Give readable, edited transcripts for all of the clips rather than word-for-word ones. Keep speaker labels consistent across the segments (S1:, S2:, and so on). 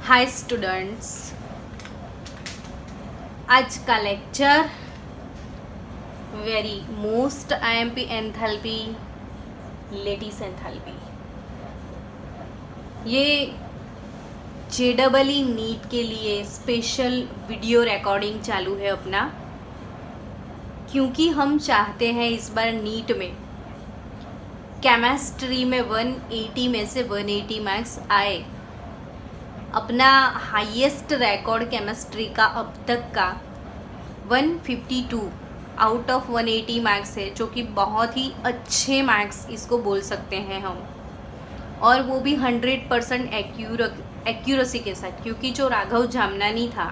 S1: हाय students, आज का lecture very most IMP enthalpy lattice enthalpy. ये जेडबलई नीट के लिए स्पेशल वीडियो रिकॉर्डिंग चालू है अपना, क्योंकि हम चाहते हैं इस बार नीट में केमिस्ट्री में 180 में से 180 मार्क्स आए। अपना हाईएस्ट रिकॉर्ड केमिस्ट्री का अब तक का 152 आउट ऑफ 180 मार्क्स है, जो कि बहुत ही अच्छे मार्क्स इसको बोल सकते हैं हम, और वो भी 100% एक्यूरेसी के साथ, क्योंकि जो राघव जामनानी था,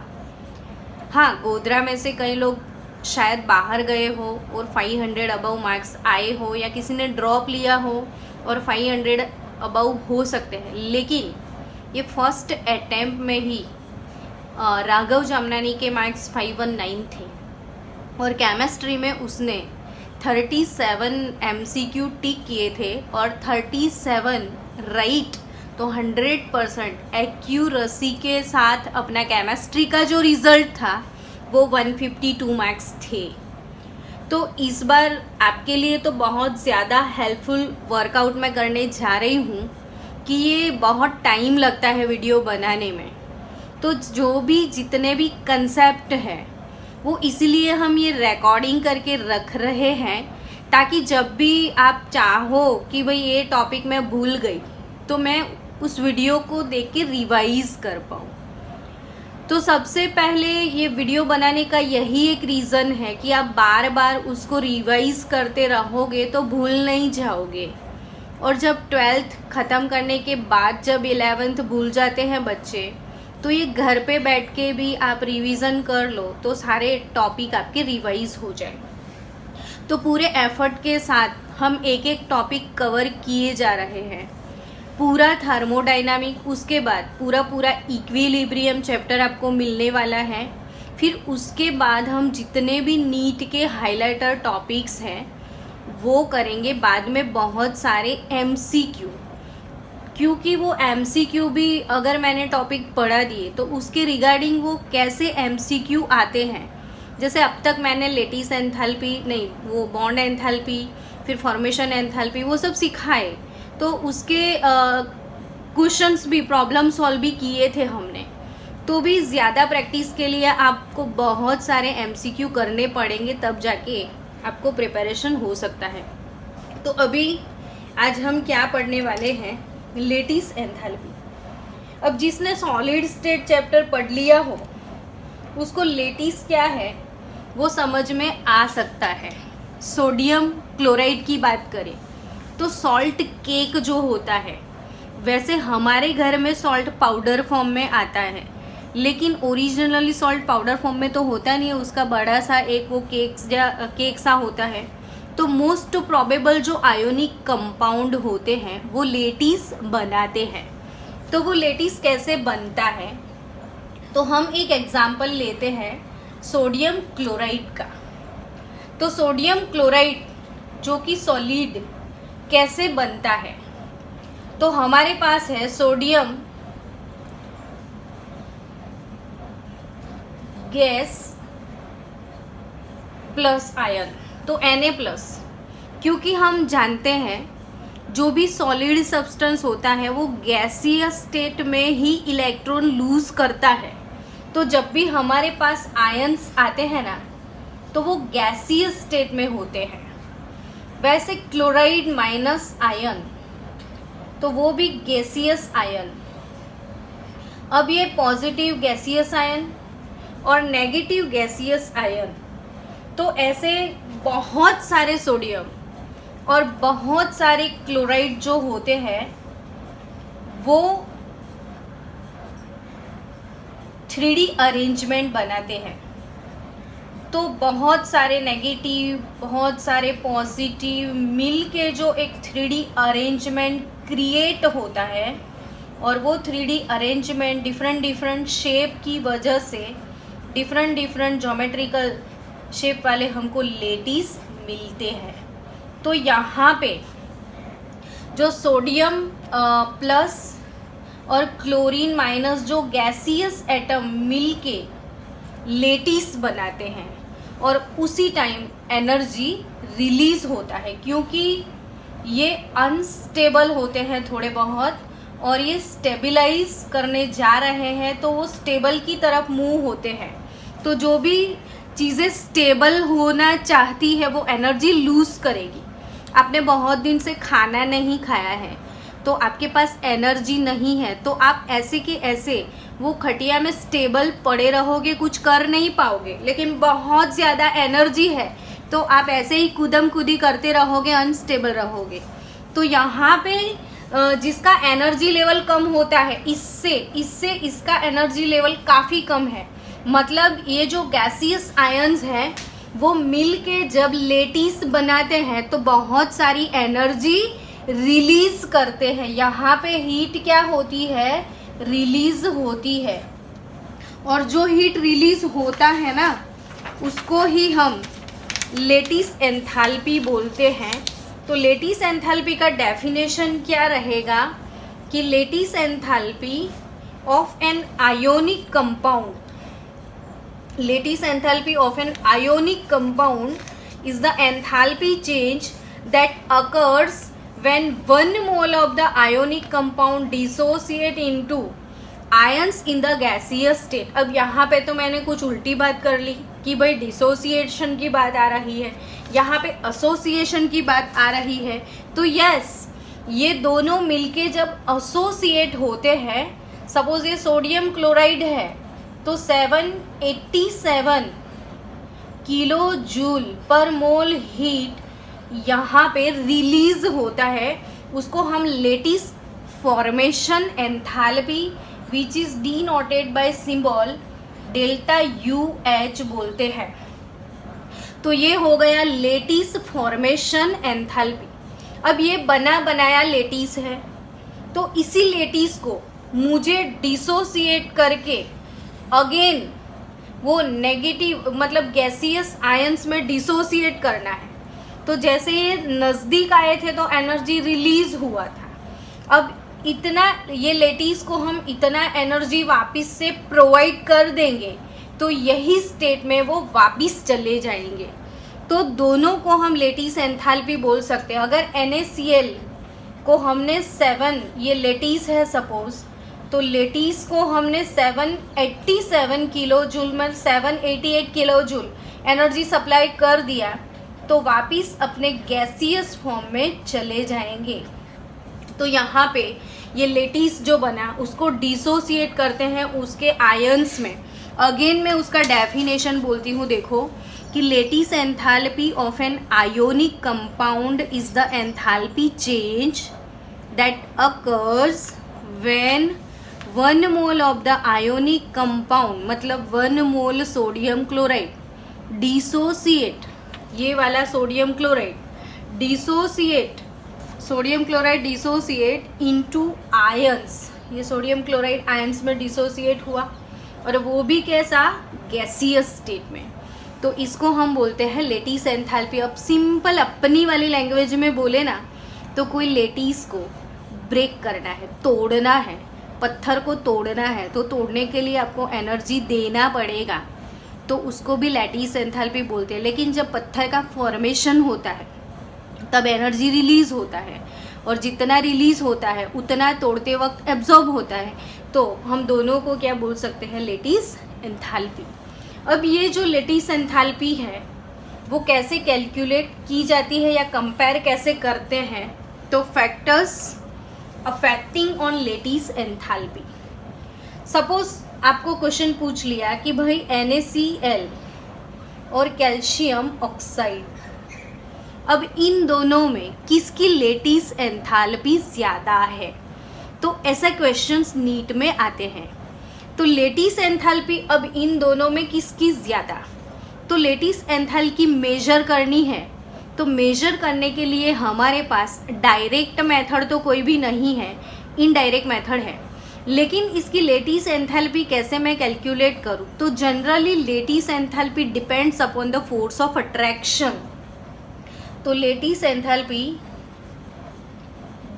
S1: हाँ गोधरा में से कई लोग शायद बाहर गए हो और 500 अबव मार्क्स आए हो, या किसी ने ड्रॉप लिया हो और 500 अबव हो सकते हैं, लेकिन ये फर्स्ट अटेम्प्ट में ही राघव जामनानी के मार्क्स 519 थे और केमिस्ट्री में उसने 37 MCQ टिक किए थे और 37 राइट। तो 100% एक्यूरेसी के साथ अपना केमिस्ट्री का जो रिजल्ट था वो 152 मार्क्स थे। तो इस बार आपके लिए तो बहुत ज़्यादा हेल्पफुल वर्कआउट मैं करने जा रही हूँ कि ये बहुत टाइम लगता है वीडियो बनाने में। तो जो भी जितने भी कंसेप्ट हैं वो इसलिए हम ये रिकॉर्डिंग करके रख रहे हैं, ताकि जब भी आप चाहो कि भाई ये टॉपिक मैं भूल गई तो मैं उस वीडियो को देख के रिवाइज कर पाऊँ। तो सबसे पहले ये वीडियो बनाने का यही एक रीज़न है कि आप बार बार उसको रिवाइज करते रहोगे तो भूल नहीं जाओगे। और जब 12th ख़त्म करने के बाद जब 11th भूल जाते हैं बच्चे, तो ये घर पे बैठ के भी आप रिवीजन कर लो तो सारे टॉपिक आपके रिवाइज हो जाए। तो पूरे एफर्ट के साथ हम एक एक टॉपिक कवर किए जा रहे हैं। पूरा थर्मोडाइनामिक, उसके बाद पूरा इक्विलिब्रियम चैप्टर आपको मिलने वाला है। फिर उसके बाद हम जितने भी नीट के हाइलाइटर टॉपिक्स हैं वो करेंगे। बाद में बहुत सारे MCQ, क्योंकि वो MCQ भी अगर मैंने टॉपिक पढ़ा दिए तो उसके रिगार्डिंग वो कैसे MCQ आते हैं। जैसे अब तक मैंने लेटिस एंथैल्पी नहीं, वो बॉन्ड एंथैल्पी, फिर फॉर्मेशन एंथैल्पी, वो सब सिखाए। तो उसके क्वेश्चंस भी, प्रॉब्लम सॉल्व भी किए थे हमने। तो भी ज़्यादा प्रैक्टिस के लिए आपको बहुत सारे MCQ करने पड़ेंगे, तब जाके आपको प्रिपरेशन हो सकता है। तो अभी आज हम क्या पढ़ने वाले हैं, लेटिस एंथैल्पी। अब जिसने सॉलिड स्टेट चैप्टर पढ़ लिया हो उसको लेटिस क्या है वो समझ में आ सकता है। सोडियम क्लोराइड की बात करें तो सॉल्ट केक जो होता है, वैसे हमारे घर में सॉल्ट पाउडर फॉर्म में आता है, लेकिन ओरिजिनली सॉल्ट पाउडर फॉर्म में तो होता नहीं है, उसका बड़ा सा एक वो केक सा होता है। तो मोस्ट प्रोबेबल जो आयोनिक कंपाउंड होते हैं वो लेटिस बनाते हैं। तो वो लेटिस कैसे बनता है, तो हम एक एग्जाम्पल लेते हैं सोडियम क्लोराइड का। तो सोडियम क्लोराइड जो कि सॉलिड कैसे बनता है, तो हमारे पास है सोडियम गैस प्लस आयन, तो Na+। क्योंकि हम जानते हैं जो भी सॉलिड सब्सटेंस होता है वो गैसियस स्टेट में ही इलेक्ट्रॉन लूज करता है। तो जब भी हमारे पास आयन्स आते हैं ना, तो वो गैसियस स्टेट में होते हैं। वैसे क्लोराइड माइनस आयन, तो वो भी गैसियस आयन। अब ये पॉजिटिव गैसियस आयन और नेगेटिव गैसियस आयन, तो ऐसे बहुत सारे सोडियम और बहुत सारे क्लोराइड जो होते हैं वो 3D अरेंजमेंट बनाते हैं। तो बहुत सारे नेगेटिव, बहुत सारे पॉजिटिव मिल के जो एक 3D अरेंजमेंट क्रिएट होता है, और वो 3D अरेंजमेंट डिफरेंट शेप की वजह से डिफरेंट ज्योमेट्रिकल शेप वाले हमको लेटिस मिलते हैं। तो यहाँ पे जो सोडियम प्लस और क्लोरीन माइनस जो गैसियस एटम मिल के लेटिस बनाते हैं और उसी टाइम एनर्जी रिलीज होता है, क्योंकि ये अनस्टेबल होते हैं थोड़े बहुत और ये स्टेबलाइज करने जा रहे हैं, तो वो स्टेबल की तरफ मूव होते हैं। तो जो भी चीज़ें स्टेबल होना चाहती है वो एनर्जी लूज करेगी। आपने बहुत दिन से खाना नहीं खाया है तो आपके पास एनर्जी नहीं है, तो आप ऐसे के ऐसे वो खटिया में स्टेबल पड़े रहोगे, कुछ कर नहीं पाओगे। लेकिन बहुत ज़्यादा एनर्जी है तो आप ऐसे ही कूदम कूदी करते रहोगे, अनस्टेबल रहोगे। तो यहाँ पे जिसका एनर्जी लेवल कम होता है, इससे इसका एनर्जी लेवल काफ़ी कम है। मतलब ये जो गैसियस आयंस हैं वो मिल के जब लेटिस बनाते हैं तो बहुत सारी एनर्जी रिलीज करते हैं। यहाँ पे हीट क्या होती है, रिलीज होती है। और जो हीट रिलीज होता है ना, उसको ही हम लेटिस एंथैल्पी बोलते हैं। तो लेटिस एंथैल्पी का डेफिनेशन क्या रहेगा कि lattice enthalpy of an ionic compound, lattice enthalpy of an ionic compound is the enthalpy change that occurs when 1 mole of the ionic compound dissociate into ions in the gaseous state। अब यहाँ पे तो मैंने कुछ उल्टी बात कर ली कि भाई डिसोसिएशन की बात आ रही है, यहाँ पे एसोसिएशन की बात आ रही है। तो यस, ये दोनों मिलके जब एसोसिएट होते हैं, सपोज ये सोडियम क्लोराइड है तो 787 किलो जूल पर मोल हीट यहाँ पे रिलीज होता है। उसको हम lattice formation enthalpy which is denoted by symbol delta UH बोलते हैं। तो ये हो गया लेटिस फॉर्मेशन एंथैल्पी। अब ये बना बनाया लेटिस है, तो इसी लेटिस को मुझे डिसोसिएट करके अगेन वो नेगेटिव मतलब गैसियस आयंस में डिसोसिएट करना है। तो जैसे ये नज़दीक आए थे तो एनर्जी रिलीज हुआ था, अब इतना ये लेटिस को हम इतना एनर्जी वापस से प्रोवाइड कर देंगे तो यही स्टेट में वो वापस चले जाएंगे। तो दोनों को हम लेटिस एंथैल्पी बोल सकते हैं। अगर NaCl को हमने 7, ये लेटिस है सपोज, तो लेटिस को हमने 787 किलो जूल में 788 किलो जूल एनर्जी सप्लाई कर दिया तो वापस अपने गैसियस फॉर्म में चले जाएंगे। तो यहाँ पे ये लेटिस जो बना उसको डिसोसिएट करते हैं उसके आयंस में। अगेन मैं उसका डेफिनेशन बोलती हूँ, देखो कि lattice enthalpy of an ionic compound is the enthalpy change that occurs when 1 mole of the ionic compound, मतलब 1 मोल सोडियम क्लोराइड डिसोसिएट, ये वाला sodium chloride dissociate into ions. ये सोडियम क्लोराइड आयंस में dissociate हुआ और वो भी कैसा, गैसियस स्टेट में। तो इसको हम बोलते हैं लेटिस एंथैल्पी। अब सिंपल अपनी वाली लैंग्वेज में बोले ना तो कोई लेटिस को ब्रेक करना है, तोड़ना है, पत्थर को तोड़ना है, तो तोड़ने के लिए आपको एनर्जी देना पड़ेगा, तो उसको भी लेटिस एंथैल्पी बोलते हैं। लेकिन जब पत्थर का फॉर्मेशन होता है तब एनर्जी रिलीज होता है और जितना रिलीज होता है उतना तोड़ते वक्त एब्जॉर्ब होता है। तो हम दोनों को क्या बोल सकते हैं, लेटिस एंथैल्पी। अब ये जो लेटिस एंथैल्पी है वो कैसे कैलकुलेट की जाती है या कंपेयर कैसे करते हैं, तो factors affecting on lattice enthalpy. Suppose आपको क्वेश्चन पूछ लिया कि भाई NaCl और कैल्शियम ऑक्साइड, अब इन दोनों में किसकी लेटिस एंथैल्पी ज़्यादा है, तो ऐसा क्वेश्चंस नीट में आते हैं। तो लेटिस एंथैल्पी अब इन दोनों में किसकी ज़्यादा, तो लेटिस एंथैल्पी मेजर करनी है। तो मेजर करने के लिए हमारे पास डायरेक्ट मेथड तो कोई भी नहीं है, इनडायरेक्ट मेथड है। लेकिन इसकी लेटिस एंथैल्पी कैसे मैं कैलकुलेट करूँ, तो generally lattice enthalpy depends upon the force of attraction. तो lattice enthalpy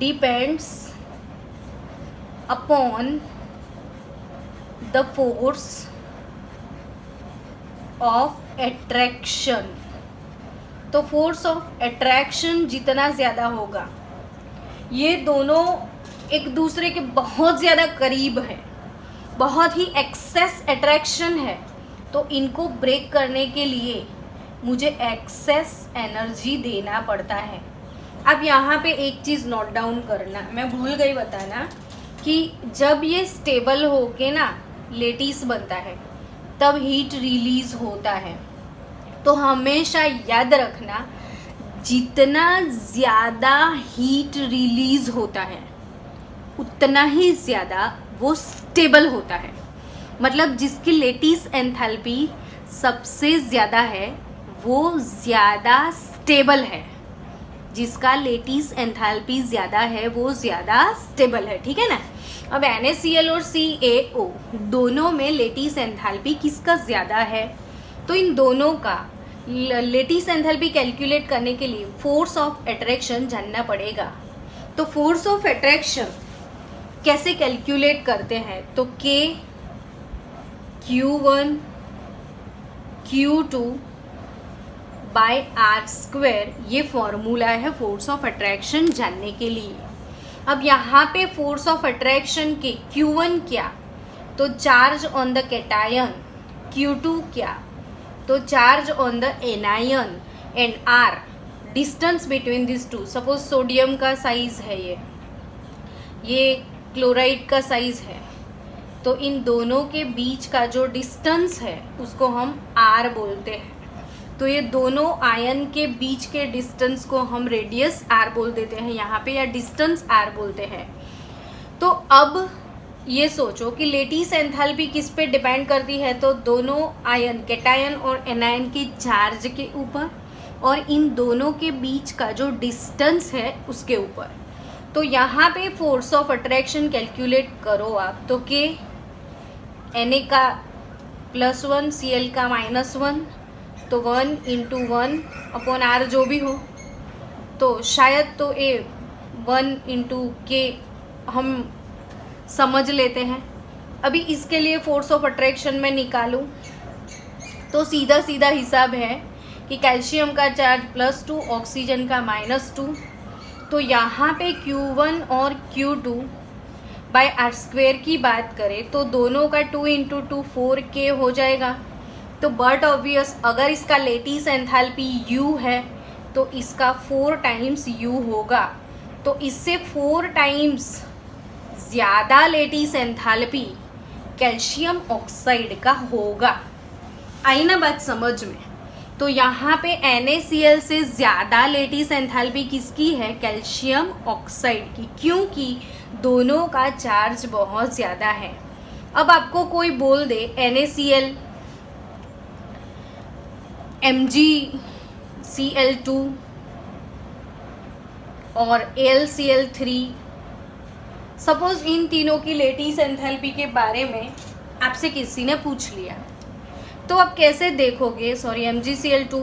S1: depends upon the force of attraction. तो फोर्स ऑफ एट्रैक्शन जितना ज़्यादा होगा, ये दोनों एक दूसरे के बहुत ज़्यादा करीब है, बहुत ही एक्सेस अट्रैक्शन है, तो इनको ब्रेक करने के लिए मुझे एक्सेस एनर्जी देना पड़ता है। अब यहाँ पे एक चीज़ नोट डाउन करना, मैं भूल गई बताना कि जब ये स्टेबल होके ना लेटिस बनता है तब हीट रिलीज होता है। तो हमेशा याद रखना, जितना ज़्यादा हीट रिलीज होता है उतना ही ज़्यादा वो स्टेबल होता है। मतलब जिसकी लेटिस एंथैल्पी सबसे ज़्यादा है वो ज़्यादा स्टेबल है, जिसका लेटिस एंथैल्पी ज़्यादा है वो ज़्यादा स्टेबल है, ठीक है ना। अब NaCl और CaO दोनों में लेटिस एंथैल्पी किसका ज़्यादा है, तो इन दोनों का लेटिस एंथैल्पी कैलकुलेट करने के लिए फोर्स ऑफ अट्रैक्शन जानना पड़ेगा। तो फोर्स ऑफ अट्रैक्शन कैसे कैलकुलेट करते हैं, तो K Q1 Q2 by R², ये फॉर्मूला है फोर्स ऑफ अट्रैक्शन जानने के लिए। अब यहाँ पे फोर्स ऑफ अट्रैक्शन के Q1 क्या, तो charge on the cation, Q2 क्या, तो charge on the anion, and R distance between this two. Suppose sodium का साइज है ये क्लोराइड का साइज है, तो इन दोनों के बीच का जो डिस्टेंस है उसको हम R बोलते हैं। तो ये दोनों आयन के बीच के डिस्टेंस को हम रेडियस R बोल देते हैं यहाँ पे, या डिस्टेंस R बोलते हैं। तो अब ये सोचो कि लेटिस एंथैल्पी किस पे डिपेंड करती है, तो दोनों आयन कैटायन और एनायन के चार्ज के ऊपर और इन दोनों के बीच का जो डिस्टेंस है उसके ऊपर। तो यहाँ पे फोर्स ऑफ अट्रैक्शन कैलकुलेट करो आप, तो के Na का +1 Cl का -1, तो 1 × 1 अपॉन R जो भी हो, तो शायद तो ए 1 × K हम समझ लेते हैं। अभी इसके लिए फोर्स ऑफ अट्रैक्शन में निकालूं तो सीधा सीधा हिसाब है कि कैल्शियम का चार्ज +2, ऑक्सीजन का -2, तो यहाँ पे Q1 और Q2 बाय R² की बात करें तो दोनों का 2 × 2 4K हो जाएगा। तो बट ऑब्वियस अगर इसका लेटिस एंथैल्पी U है तो इसका 4 टाइम्स U होगा, तो इससे 4 टाइम्स ज़्यादा लेटिस एंथैल्पी कैल्शियम ऑक्साइड का होगा। आई ना बात समझ में। तो यहाँ पे NaCl से ज़्यादा लेटिस एंथैल्पी किसकी है, कैल्शियम ऑक्साइड की, क्योंकि दोनों का चार्ज बहुत ज़्यादा है। अब आपको कोई बोल दे NaCl MgCl2 और AlCl3, सपोज इन तीनों की लेटिस एंथैल्पी के बारे में आपसे किसी ने पूछ लिया, तो आप कैसे देखोगे, सॉरी MgCl2,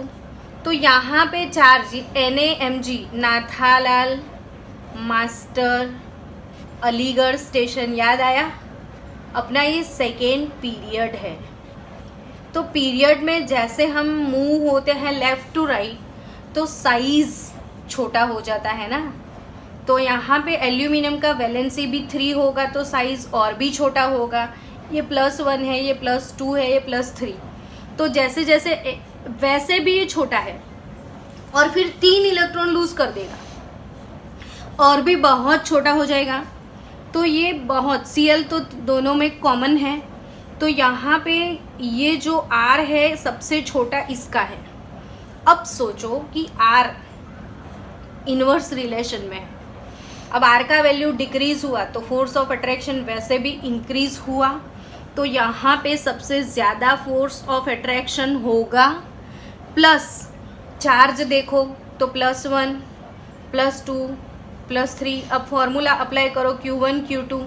S1: तो यहाँ पे charge NaMg Nathalal master Aligarh station याद आया अपना, ये सेकेंड पीरियड है। तो पीरियड में जैसे हम मूव होते हैं लेफ़्ट टू राइट तो साइज़ छोटा हो जाता है ना। तो यहाँ पे एल्यूमिनियम का वैलेंसी भी 3 होगा तो साइज़ और भी छोटा होगा। ये +1 है, ये +2 है, ये +3, तो जैसे जैसे वैसे भी ये छोटा है और फिर 3 इलेक्ट्रॉन लूज़ कर देगा और भी बहुत छोटा हो जाएगा। तो ये बहुत Cl तो दोनों में कॉमन है, तो यहाँ पे ये जो R है सबसे छोटा इसका है। अब सोचो कि R इन्वर्स रिलेशन में है, अब R का वैल्यू डिक्रीज हुआ तो फोर्स ऑफ अट्रैक्शन वैसे भी इंक्रीज हुआ, तो यहाँ पे सबसे ज़्यादा फोर्स ऑफ अट्रैक्शन होगा। प्लस चार्ज देखो तो +1 +2 +3, अब फॉर्मूला अप्लाई करो Q1 Q2,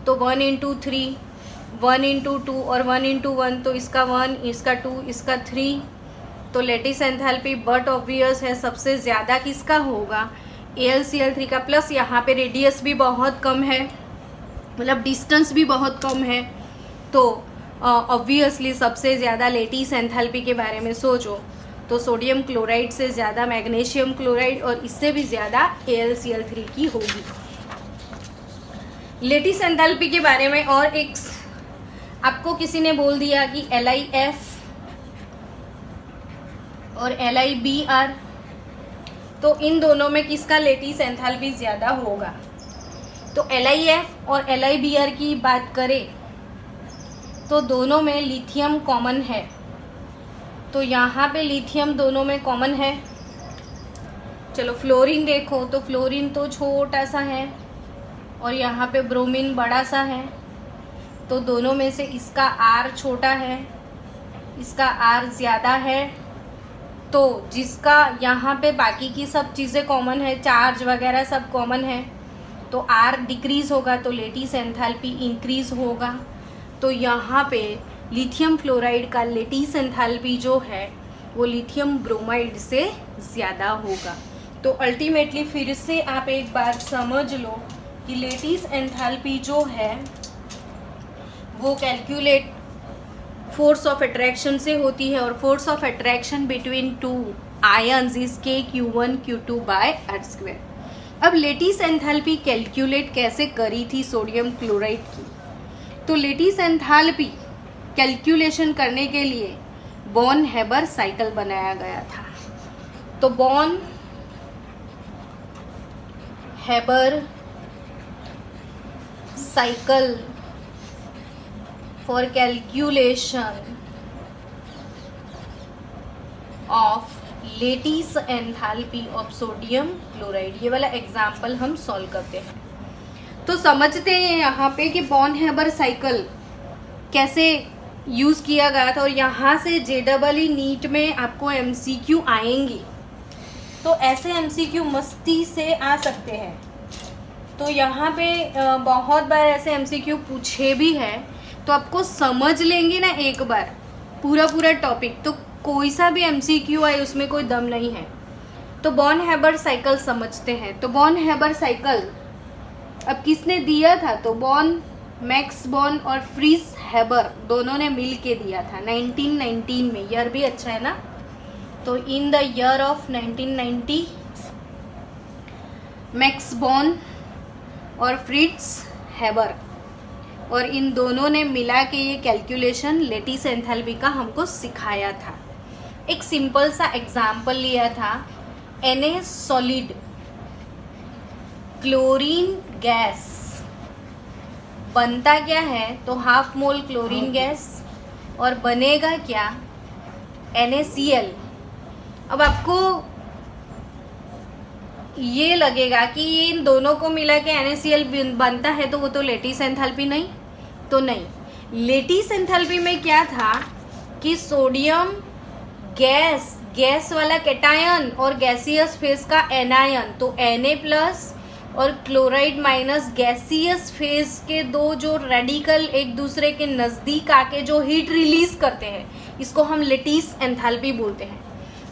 S1: तो 1 × 3 1 × 2 और 1 × 1, तो इसका 1 इसका 2 इसका 3, तो लेटिस एंथैल्पी बट ऑब्वियस है सबसे ज़्यादा किसका होगा, AlCl3 का। प्लस यहाँ पे रेडियस भी बहुत कम है मतलब डिस्टेंस भी बहुत कम है। तो ऑब्वियसली सबसे ज़्यादा लेटिस एंथैल्पी के बारे में सोचो तो सोडियम क्लोराइड से ज़्यादा मैग्नीशियम क्लोराइड और इससे भी ज़्यादा AlCl3 की होगी। लेटिस एंथैल्पी के बारे में और एक आपको किसी ने बोल दिया कि LiF और LiBr, तो इन दोनों में किसका लेटिस एंथैल्पी ज़्यादा होगा। तो LiF और LiBr की बात करें तो दोनों में लिथियम कॉमन है, तो यहाँ पे लिथियम दोनों में कॉमन है। चलो फ्लोरीन देखो तो फ्लोरीन तो छोटा सा है और यहाँ पे ब्रोमीन बड़ा सा है, तो दोनों में से इसका R छोटा है, इसका R ज़्यादा है। तो जिसका यहाँ पे बाकी की सब चीज़ें कॉमन है, चार्ज वगैरह सब कॉमन है, तो R डिक्रीज़ होगा तो लेटिस एंथैल्पी इंक्रीज़ होगा। तो यहाँ पे लिथियम फ्लोराइड का लेटिस एंथैल्पी जो है वो लिथियम ब्रोमाइड से ज़्यादा होगा। तो अल्टीमेटली फिर से आप एक बार समझ लो कि लेटिस एंथैल्पी जो है वो कैलकुलेट फोर्स ऑफ अट्रैक्शन से होती है, और force of attraction between two ions is K(Q1 Q2) by R²। अब लेटिस एंथैल्पी कैलकुलेट कैसे करी थी सोडियम क्लोराइड की। तो लेटिस एंथैल्पी कैलकुलेशन करने के लिए बॉन हेबर साइकिल बनाया गया था। तो Born Haber cycle for calculation of lattice enthalpy of sodium chloride, ये वाला एग्जाम्पल हम सॉल्व करते हैं। तो समझते हैं यहाँ पे कि बॉन हेबर साइकिल कैसे यूज़ किया गया था, और यहाँ से JEE नीट में आपको MCQ आएंगी। तो ऐसे MCQ मस्ती से आ सकते हैं। तो यहाँ पे बहुत बार ऐसे MCQ पूछे भी है, तो आपको समझ लेंगे ना एक बार पूरा टॉपिक, तो कोई सा भी MCQ आए उसमें कोई दम नहीं है। तो बॉन हेबर साइकिल समझते हैं। तो बॉन हेबर साइकिल अब किसने दिया था, तो मैक्स बॉर्न और फ्रीज हेबर दोनों ने मिल के दिया था 1919 में। ईयर भी अच्छा है ना। तो in the year of 1990 max born और फ्रिट्ज हेबर, और इन दोनों ने मिला के ये कैलकुलेशन लेटिस एंथैल्पी का हमको सिखाया था। एक सिंपल सा एग्जाम्पल लिया था, Na सॉलिड क्लोरीन गैस बनता क्या है, तो हाफ मोल क्लोरीन गैस, और बनेगा क्या, NaCl। अब आपको ये लगेगा कि इन दोनों को मिला के NaCl बनता है, तो वो तो लेटिस एंथैल्पी नहीं, तो नहीं। लेटिस एंथैल्पी में क्या था कि सोडियम गैस वाला कैटायन और गैसियस फेज का एनायन, तो Na+ और क्लोराइड माइनस गैसियस फेज के दो जो रेडिकल एक दूसरे के नज़दीक आके जो हीट रिलीज करते हैं, इसको हम लेटिस एंथैल्पी बोलते हैं।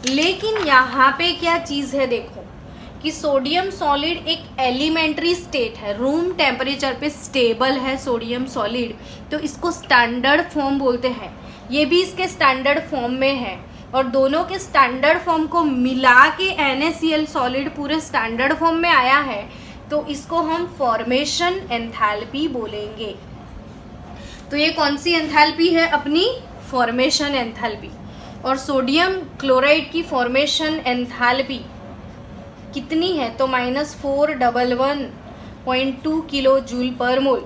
S1: लेकिन यहाँ पे क्या चीज़ है, देखो कि सोडियम सॉलिड एक एलिमेंट्री स्टेट है, रूम टेम्परेचर पे स्टेबल है सोडियम सॉलिड, तो इसको स्टैंडर्ड फॉर्म बोलते हैं। ये भी इसके स्टैंडर्ड फॉर्म में है, और दोनों के स्टैंडर्ड फॉर्म को मिला के NaCl सॉलिड पूरे स्टैंडर्ड फॉर्म में आया है, तो इसको हम फॉर्मेशन एंथैल्पी बोलेंगे। तो ये कौन सी एंथैल्पी है, अपनी फॉर्मेशन एंथैल्पी। और सोडियम क्लोराइड की फॉर्मेशन एंथैल्पी कितनी है, तो -411.2 किलो जूल पर मोल।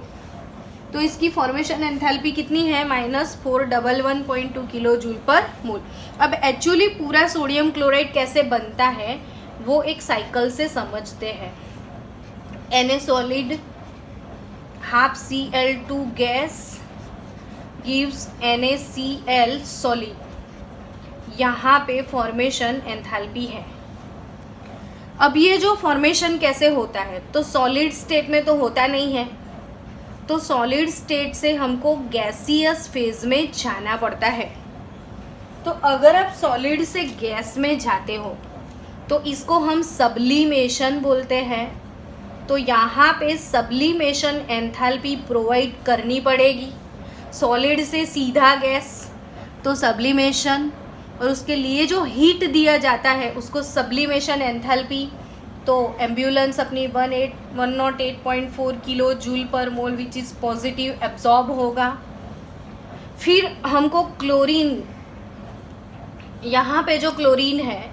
S1: तो इसकी फॉर्मेशन एंथैल्पी कितनी है, -411.2 किलो जूल पर मोल। अब एक्चुअली पूरा सोडियम क्लोराइड कैसे बनता है वो एक साइकिल से समझते हैं। Na solid half Cl2 gas gives NaCl solid, यहाँ पे फॉर्मेशन एंथैल्पी है। अब ये जो फॉर्मेशन कैसे होता है, तो सॉलिड स्टेट में तो होता नहीं है, तो सॉलिड स्टेट से हमको गैसियस फेज में जाना पड़ता है। तो अगर आप सॉलिड से गैस में जाते हो तो इसको हम सब्लिमेशन बोलते हैं, तो यहाँ पे सब्लिमेशन एंथैल्पी प्रोवाइड करनी पड़ेगी। सॉलिड से सीधा गैस तो सब्लिमेशन, और उसके लिए जो हीट दिया जाता है उसको सब्लिमेशन एंथैल्पी। तो एम्बुलेंस अपनी 108.4 kilo joule per mole which is positive absorb होगा। फिर हमको क्लोरीन, यहाँ पे जो क्लोरीन है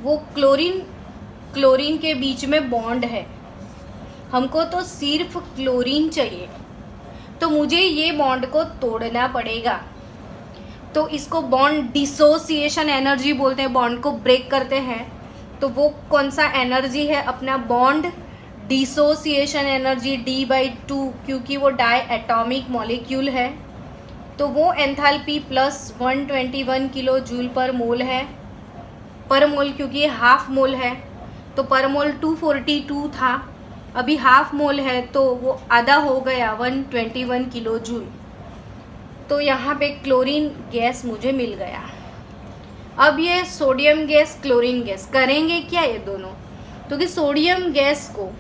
S1: वो क्लोरीन के बीच में बॉन्ड है, हमको तो सिर्फ क्लोरीन चाहिए, तो मुझे ये बॉन्ड को तोड़ना पड़ेगा। तो इसको बॉन्ड डिसोसिएशन एनर्जी बोलते हैं, बॉन्ड को ब्रेक करते हैं। तो वो कौन सा एनर्जी है? अपना बॉन्ड डिसोसिएशन एनर्जी D/2, क्योंकि वो डाई एटॉमिक मॉलिक्यूल है। तो वो enthalpy plus 121 kilo joule per मोल है, पर मोल क्योंकि ये हाफ मोल है। तो पर मोल 242 था, अभी हाफ मोल है तो वो आधा हो गया 121 किलो जूल। तो यहाँ पे क्लोरीन गैस मुझे मिल गया। अब ये सोडियम गैस क्लोरीन गैस करेंगे क्या ये दोनों? तो कि सोडियम गैस को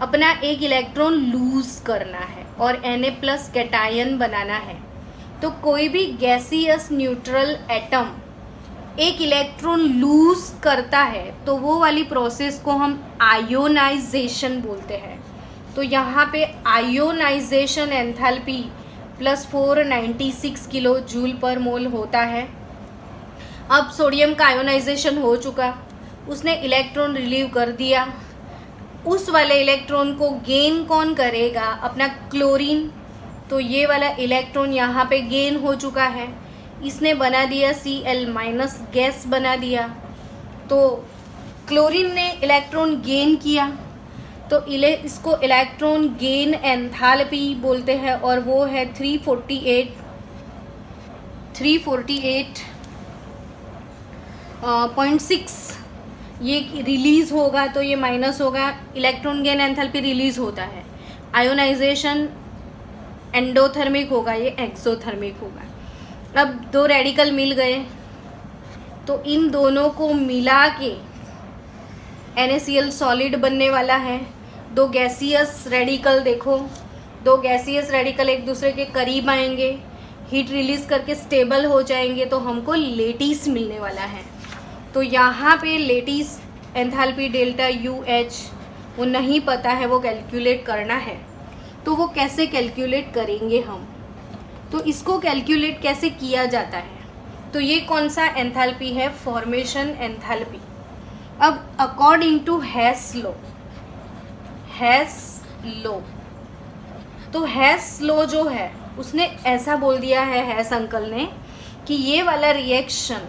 S1: अपना एक इलेक्ट्रॉन लूज करना है और Na+ कैटायन बनाना है। तो कोई भी गैसियस न्यूट्रल एटम एक इलेक्ट्रॉन लूज करता है तो वो वाली प्रोसेस को हम आयोनाइजेशन बोलते हैं। तो यहाँ पे ionization enthalpy plus 496 kilo joule per mole होता है। अब सोडियम का आयोनाइजेशन हो चुका, उसने इलेक्ट्रॉन रिलीव कर दिया। उस वाले इलेक्ट्रॉन को गेन कौन करेगा? अपना क्लोरीन। तो ये वाला इलेक्ट्रॉन यहाँ पे गेन हो चुका है, इसने बना दिया Cl- गैस बना दिया। तो क्लोरीन ने इलेक्ट्रॉन गेन किया, तो इसको इलेक्ट्रॉन गेन एंथैल्पी बोलते हैं, और वो है 348.6। ये रिलीज होगा तो ये माइनस होगा, इलेक्ट्रॉन गेन एंथैल्पी रिलीज होता है। आयोनाइजेशन एंडोथर्मिक होगा, ये एक्सोथर्मिक होगा। अब दो रेडिकल मिल गए, तो इन दोनों को मिला के NaCl सॉलिड बनने वाला है। दो गैसियस रेडिकल देखो, दो गैसियस रेडिकल एक दूसरे के करीब आएंगे, हीट रिलीज करके स्टेबल हो जाएंगे, तो हमको लेटिस मिलने वाला है। तो यहाँ पे लेटिस एंथैल्पी डेल्टा UH वो नहीं पता है, वो कैलकुलेट करना है। तो वो कैसे कैलकुलेट करेंगे हम? तो इसको कैलकुलेट कैसे किया जाता है? तो ये कौन सा एंथैल्पी है? Formation enthalpy. अब अकॉर्डिंग टू हेस लॉ, तो हेस लॉ जो है उसने ऐसा बोल दिया है, हेस अंकल ने, कि ये वाला रिएक्शन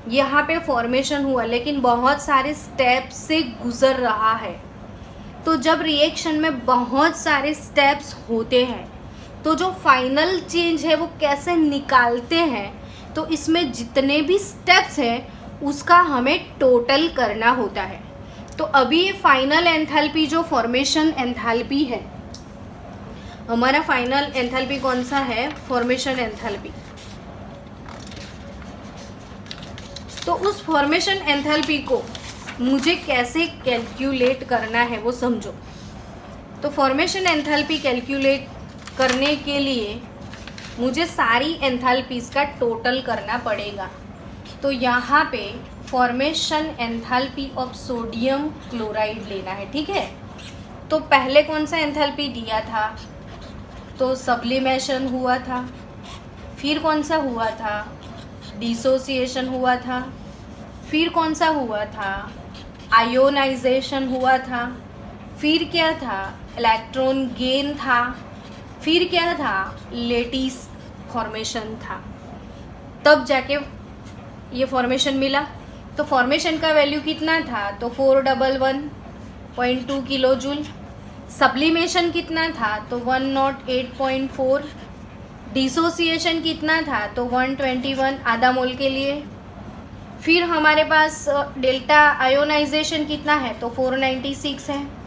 S1: यहाँ पे फॉर्मेशन हुआ लेकिन बहुत सारे स्टेप्स से गुजर रहा है। तो जब रिएक्शन में बहुत सारे स्टेप्स होते हैं तो जो फाइनल चेंज है वो कैसे निकालते हैं? तो इसमें जितने भी स्टेप्स हैं उसका हमें टोटल करना होता है। तो अभी ये फाइनल एंथैल्पी जो फॉर्मेशन एंथैल्पी है, हमारा फाइनल एंथैल्पी कौन सा है? Formation enthalpy. तो उस फॉर्मेशन एंथैल्पी को मुझे कैसे कैलकुलेट करना है वो समझो। तो फॉर्मेशन एंथैल्पी कैलकुलेट करने के लिए मुझे सारी एंथैल्पीज़ का टोटल करना पड़ेगा। तो यहाँ पे formation enthalpy of sodium chloride लेना है, ठीक है। तो पहले कौन सा एंथैल्पी दिया था? तो सब्लिमेशन हुआ था। फिर कौन सा हुआ था? डिसोसिएशन हुआ था। फिर कौन सा हुआ था? आयोनाइजेशन हुआ था। फिर क्या था? इलेक्ट्रॉन गेन था। फिर क्या था? लेटिस फॉर्मेशन था। तब जाके ये फॉर्मेशन मिला। तो फॉर्मेशन का वैल्यू कितना था? तो 411.2 किलो जूल। सब्लिमेशन कितना था? तो 108.4। डिसोसिएशन कितना था? तो 121 आधा मोल के लिए। फिर हमारे पास डेल्टा आयोनाइजेशन कितना है? तो 496 है।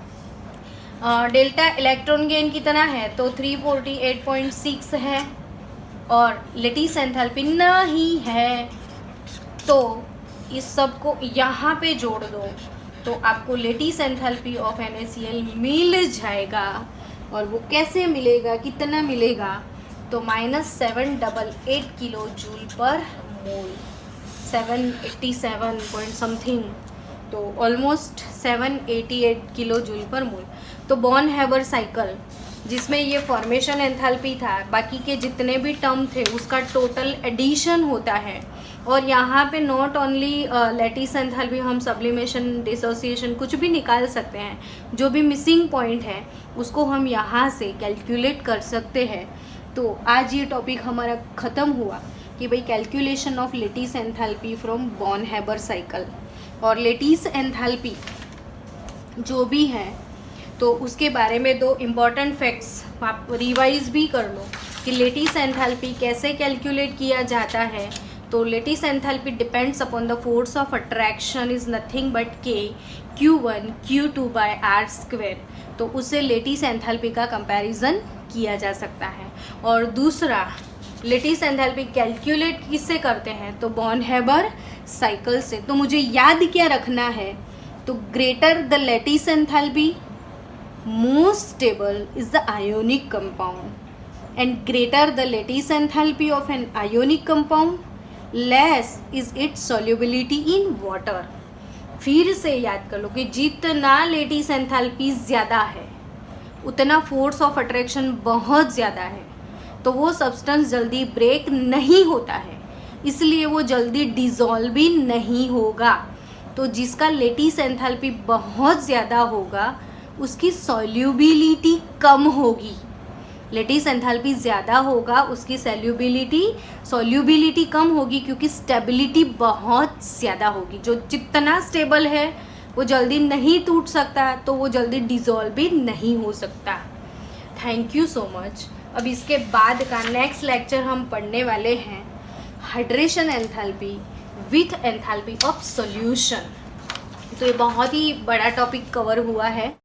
S1: डेल्टा इलेक्ट्रॉन गेन कितना है? तो 348.6 है। और लेटिस एंथैल्पी नहीं है। तो इस सब को यहाँ पे जोड़ दो तो आपको लेटिस एंथैल्पी ऑफ NaCl मिल जाएगा। और वो कैसे मिलेगा, कितना मिलेगा, तो -788 किलो जूल पर मोल, 787 पॉइंट समथिंग, तो ऑलमोस्ट 788 किलो जूल पर मोल। तो बॉर्न हैबर साइकिल जिसमें ये फॉर्मेशन एंथैल्पी था, बाकी के जितने भी टर्म थे उसका टोटल एडिशन होता है। और यहाँ पे नॉट ओनली लेटिस एंथैल्पी, हम सब्लिमेशन, डिसोसिएशन कुछ भी निकाल सकते हैं। जो भी मिसिंग पॉइंट है उसको हम यहाँ से कैलकुलेट कर सकते हैं। तो आज ये टॉपिक हमारा ख़त्म हुआ कि भाई calculation of lattice enthalpy from Born Haber cycle. और लेटिस एंथैल्पी जो भी है तो उसके बारे में 2 इम्पॉर्टेंट फैक्ट्स आप रिवाइज भी कर लो कि लेटिस एंथैल्पी कैसे कैलकुलेट किया जाता है। तो lattice enthalpy depends upon the force of attraction is nothing but K Q1 Q2 by R²। तो उससे लेटिस एंथैल्पी का कंपैरिजन किया जा सकता है। और दूसरा, लेटिस एंथैल्पी कैलकुलेट किससे करते हैं, तो बॉर्न हैबर साइकिल से। तो मुझे याद क्या रखना है, तो greater the lattice enthalpy more stable is the ionic compound and greater the lattice enthalpy of an ionic compound less is its solubility in water। फिर से याद कर लो कि जितना लेटिस एंथैल्पी ज़्यादा है उतना फोर्स ऑफ अट्रैक्शन बहुत ज़्यादा है, तो वो सब्सटेंस जल्दी ब्रेक नहीं होता है, इसलिए वो जल्दी डिज़ोल्व भी नहीं होगा। तो जिसका लेटिस एंथैल्पी बहुत ज़्यादा होगा उसकी सॉल्युबिलिटी कम होगी। लेटिस एंथैल्पी ज़्यादा होगा, उसकी सॉल्युबिलिटी कम होगी क्योंकि स्टेबिलिटी बहुत ज़्यादा होगी। जो जितना स्टेबल है वो जल्दी नहीं टूट सकता, तो वो जल्दी डिज़ोल्व भी नहीं हो सकता। Thank you so much. अब इसके बाद का नेक्स्ट लेक्चर हम पढ़ने वाले हैं hydration enthalpy with enthalpy of solution. तो ये बहुत ही बड़ा टॉपिक कवर हुआ है।